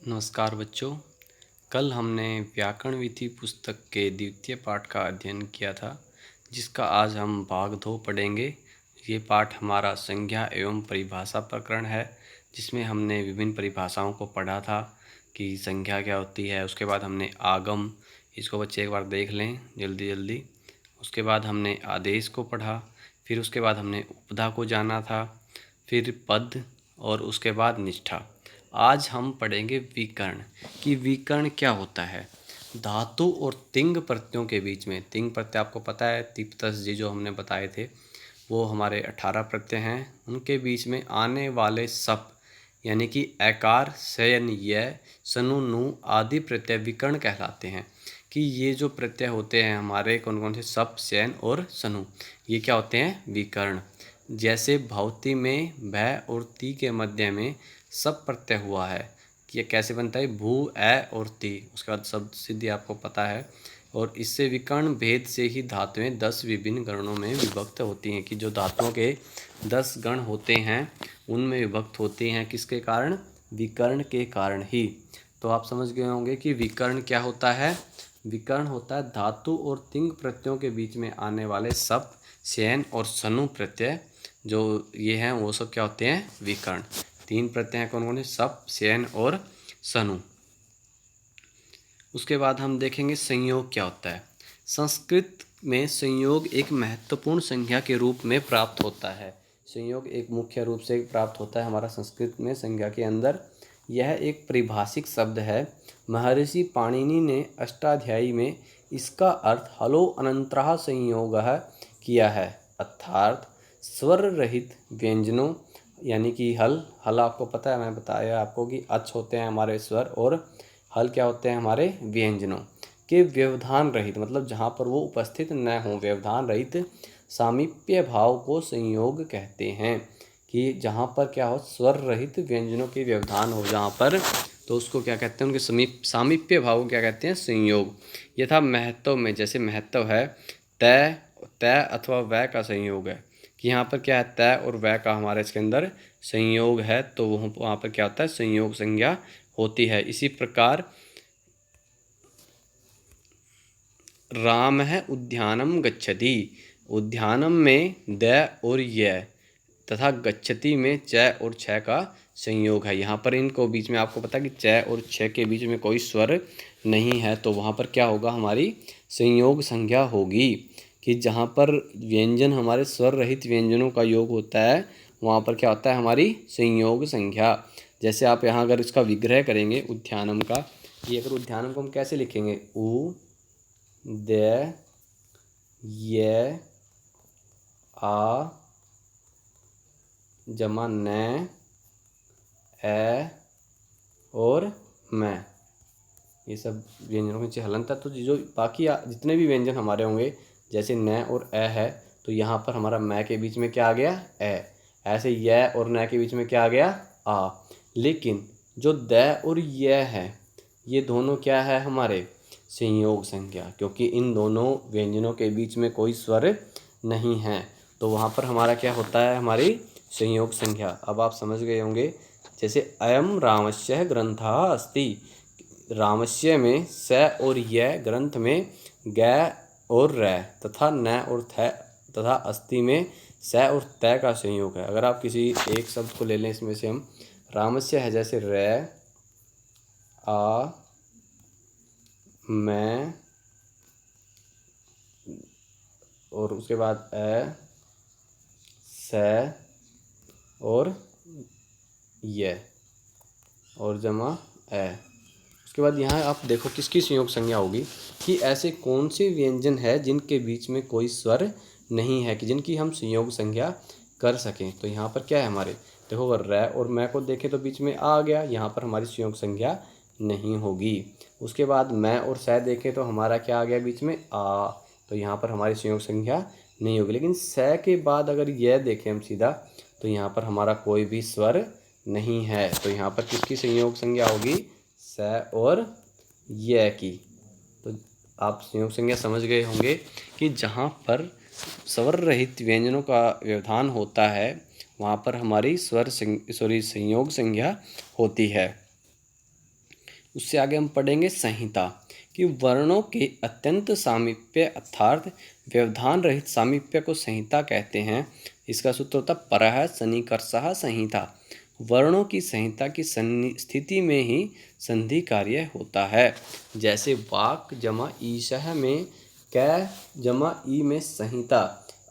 नमस्कार बच्चों। कल हमने व्याकरण विधि पुस्तक के द्वितीय पाठ का अध्ययन किया था, जिसका आज हम भाग 2 पढ़ेंगे। ये पाठ हमारा संज्ञा एवं परिभाषा प्रकरण है, जिसमें हमने विभिन्न परिभाषाओं को पढ़ा था कि संज्ञा क्या होती है। उसके बाद हमने आगम, इसको बच्चे एक बार देख लें जल्दी जल्दी। उसके बाद हमने आदेश को पढ़ा, फिर उसके बाद हमने उपधा को जाना था, फिर पद और उसके बाद निष्ठा। आज हम पढ़ेंगे विकर्ण कि विकर्ण क्या होता है। धातु और तिंग प्रत्ययों के बीच में, तिंग प्रत्यय आपको पता है, तिप्तस जी जो हमने बताए थे, वो हमारे 18 प्रत्यय हैं। उनके बीच में आने वाले सप यानी कि एकार, शयन, य, सनु, नु आदि प्रत्यय विकर्ण कहलाते हैं। कि ये जो प्रत्यय होते हैं हमारे कौन कौन से, सप, शयन और सनु, ये क्या होते हैं, विकर्ण। जैसे भवती में भय और ती के मध्य में सब प्रत्यय हुआ है कि ये कैसे बनता है, भू, ए और ती। उसके बाद शब्द सिद्धि आपको पता है। और इससे विकर्ण भेद से ही धातुएं 10 विभिन्न गणों में विभक्त होती हैं। कि जो धातुओं के 10 गण होते हैं उनमें विभक्त होती हैं, किसके कारण, विकर्ण के कारण ही। तो आप समझ गए होंगे कि विकर्ण क्या होता है। विकर्ण होता है धातु और तिंग प्रत्ययों के बीच में आने वाले सप, शयन और सनु प्रत्यय, जो ये हैं वो सब क्या होते हैं, विकर्ण। 3 प्रत्यय हैं कौन कौन से, सप, शयन और सनु। उसके बाद हम देखेंगे संयोग क्या होता है। संस्कृत में संयोग एक महत्वपूर्ण संज्ञा के रूप में प्राप्त होता है। संयोग एक मुख्य रूप से प्राप्त होता है हमारा संस्कृत में संज्ञा के अंदर। यह एक परिभाषिक शब्द है। महर्षि पाणिनि ने अष्टाध्यायी में इसका अर्थ हलो अनंतरः संयोगः किया है, अर्थात स्वर रहित व्यंजनों, यानी कि हल, हल आपको पता है, मैं बताया आपको कि अच होते हैं हमारे स्वर और हल क्या होते हैं, हमारे व्यंजनों के व्यवधान रहित, मतलब जहाँ पर वो उपस्थित न हो, व्यवधान रहित सामीप्य भाव को संयोग कहते हैं। कि जहाँ पर क्या हो, स्वर रहित व्यंजनों के व्यवधान हो जहाँ पर, तो उसको क्या कहते हैं, उनके सामीप्य भाव को क्या कहते हैं, संयोग। यथा महत्व में, जैसे महत्व है तय, तय अथवा वय का संयोग है, कि यहाँ पर क्या है, तय और वय का हमारे इसके अंदर संयोग है, तो वहाँ पर क्या होता है, संयोग संज्ञा होती है। इसी प्रकार राम है उद्यानम गच्छति, उद्यानम में द और य तथा गच्छति में च और छ का संयोग है। यहाँ पर इनको बीच में आपको पता है कि च और छ के बीच में कोई स्वर नहीं है, तो वहाँ पर क्या होगा, हमारी संयोग संज्ञा होगी। कि जहाँ पर व्यंजन हमारे स्वर रहित व्यंजनों का योग होता है, वहाँ पर क्या होता है, हमारी संयोग संज्ञा। जैसे आप यहाँ अगर इसका विग्रह करेंगे उद्यानम का, ये अगर उद्यानम को हम कैसे लिखेंगे, उ द य आ जमा न ए और मैं, ये सब व्यंजनों के नीचे हलंत है। तो जो बाकी जितने भी व्यंजन हमारे होंगे, जैसे न और ए है, तो यहाँ पर हमारा मैं के बीच में क्या आ गया, ए। ऐसे य और न के बीच में क्या आ गया, आ। लेकिन जो द और य है, ये दोनों क्या है, हमारे संयोग संज्ञा, क्योंकि इन दोनों व्यंजनों के बीच में कोई स्वर नहीं है, तो वहाँ पर हमारा क्या होता है, हमारी संयोग संज्ञा। अब आप समझ गए होंगे। जैसे अयम रामस्य ग्रंथः अस्ति, रामस्य में स और य, ग्रंथ में ग और र तथा न और थ तथा अस्ति में स और त का संयोग है। अगर आप किसी एक शब्द को ले लें, इसमें से हम रामस्य है, जैसे र, आ, मैं और उसके बाद अ, स और य और जमा ए। उसके बाद यहाँ आप देखो किसकी संयोग संज्ञा होगी, कि ऐसे कौन से व्यंजन है जिनके बीच में कोई स्वर नहीं है, कि जिनकी हम संयोग संज्ञा कर सकें। तो यहाँ पर क्या है हमारे, देखो अगर र और मैं को देखें तो बीच में आ गया, यहाँ पर हमारी संयोग संज्ञा नहीं होगी। उसके बाद मैं और स देखें तो हमारा क्या आ गया बीच में, आ, तो यहाँ पर हमारी संयोग संज्ञा नहीं होगी। लेकिन स के बाद अगर यह देखें हम सीधा, तो यहाँ पर हमारा कोई भी स्वर नहीं है, तो यहाँ पर किसकी संयोग संज्ञा होगी, स और य की। तो आप संयोग संज्ञा समझ गए होंगे कि जहाँ पर स्वर रहित व्यंजनों का व्यवधान होता है, वहाँ पर हमारी संयोग संज्ञा होती है। उससे आगे हम पढ़ेंगे संहिता, कि वर्णों के अत्यंत सामीप्य अर्थात व्यवधान रहित सामीप्य को संहिता कहते हैं। इसका सूत्र होता है परः सन्निकर्षः संहिता। वर्णों की संहिता की स्थिति में ही संधि कार्य होता है। जैसे वाक जमा ईशः में कै जमा ई में संहिता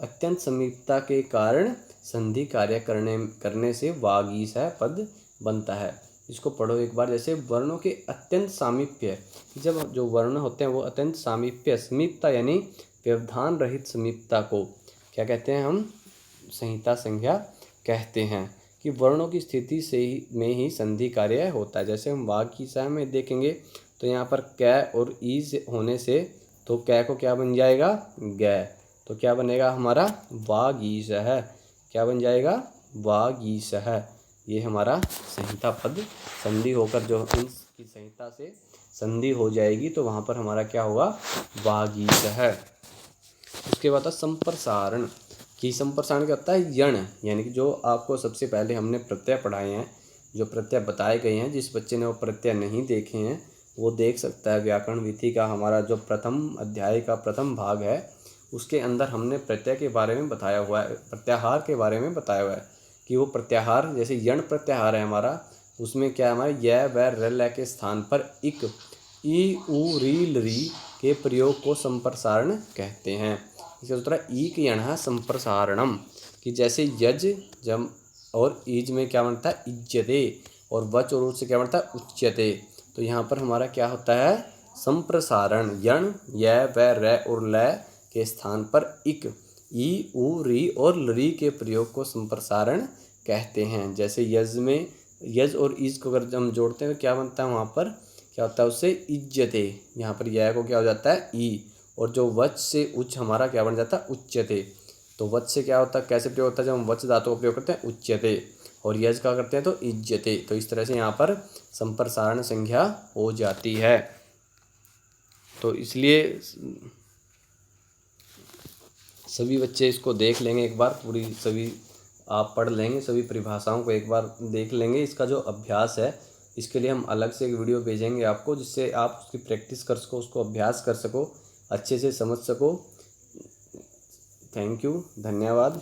अत्यंत समीपता के कारण संधि कार्य करने से वागीशः पद बनता है। इसको पढ़ो एक बार। जैसे वर्णों के अत्यंत सामीप्य, जब जो वर्ण होते हैं वो अत्यंत सामीप्य समीपता यानी व्यवधान रहित समीपता को क्या कहते हैं, हम संहिता संज्ञा कहते हैं। कि वर्णों की स्थिति से ही में ही संधि कार्य होता है। जैसे हम वागीशः में देखेंगे तो यहाँ पर कै और ई होने से तो कै को क्या बन जाएगा, गै, तो क्या बनेगा हमारा वागीशः, क्या बन जाएगा वागीशः। ये हमारा संहिता पद संधि होकर जो इसकी संहिता से संधि हो जाएगी तो वहाँ पर हमारा क्या होगा, वागीशः। उसके बाद संप्रसारण, कि संप्रसारण क्या होता है, यण यानी कि जो आपको सबसे पहले हमने प्रत्यय पढ़ाए हैं, जो प्रत्यय बताए गए हैं, जिस बच्चे ने वो प्रत्यय नहीं देखे हैं वो देख सकता है। व्याकरण विधि का हमारा जो प्रथम अध्याय का प्रथम भाग है उसके अंदर हमने प्रत्यय के बारे में बताया हुआ है, प्रत्याहार के बारे में बताया हुआ है कि वो प्रत्याहार जैसे यण प्रत्याहार है हमारा, उसमें क्या है हमारे य व र ल के स्थान पर इक ई उ री ल री के प्रयोग को संप्रसारण कहते हैं। इसका सूत्र है ईक यणः संप्रसारणम, कि जैसे यज जम और ईज में क्या बनता है इज्जते, और वच और उच से क्या बनता है उच्यते। तो यहाँ पर हमारा क्या होता है संप्रसारण, यण य व र और ल के स्थान पर इक ई उ री और लरी के प्रयोग को संप्रसारण कहते हैं। जैसे यज में यज और ईज को अगर हम जोड़ते हैं तो क्या बनता है, वहाँ पर क्या होता है उससे इज्जते, यहाँ पर यह को क्या हो जाता है ई, और जो वच से उच्च हमारा क्या बन जाता है उच्यते। तो वच से क्या होता है, कैसे प्रयोग होता है, जब हम वच धातु का प्रयोग करते हैं उच्यते, और यज का करते हैं तो इज्जते। तो इस तरह से यहाँ पर संप्रसारण संज्ञा हो जाती है। तो इसलिए सभी बच्चे इसको देख लेंगे एक बार, पूरी सभी आप पढ़ लेंगे, सभी परिभाषाओं को एक बार देख लेंगे। इसका जो अभ्यास है इसके लिए हम अलग से एक वीडियो भेजेंगे आपको, जिससे आप उसकी प्रैक्टिस कर सको, उसको अभ्यास कर सको, अच्छे से समझ सको। थैंक यू, धन्यवाद।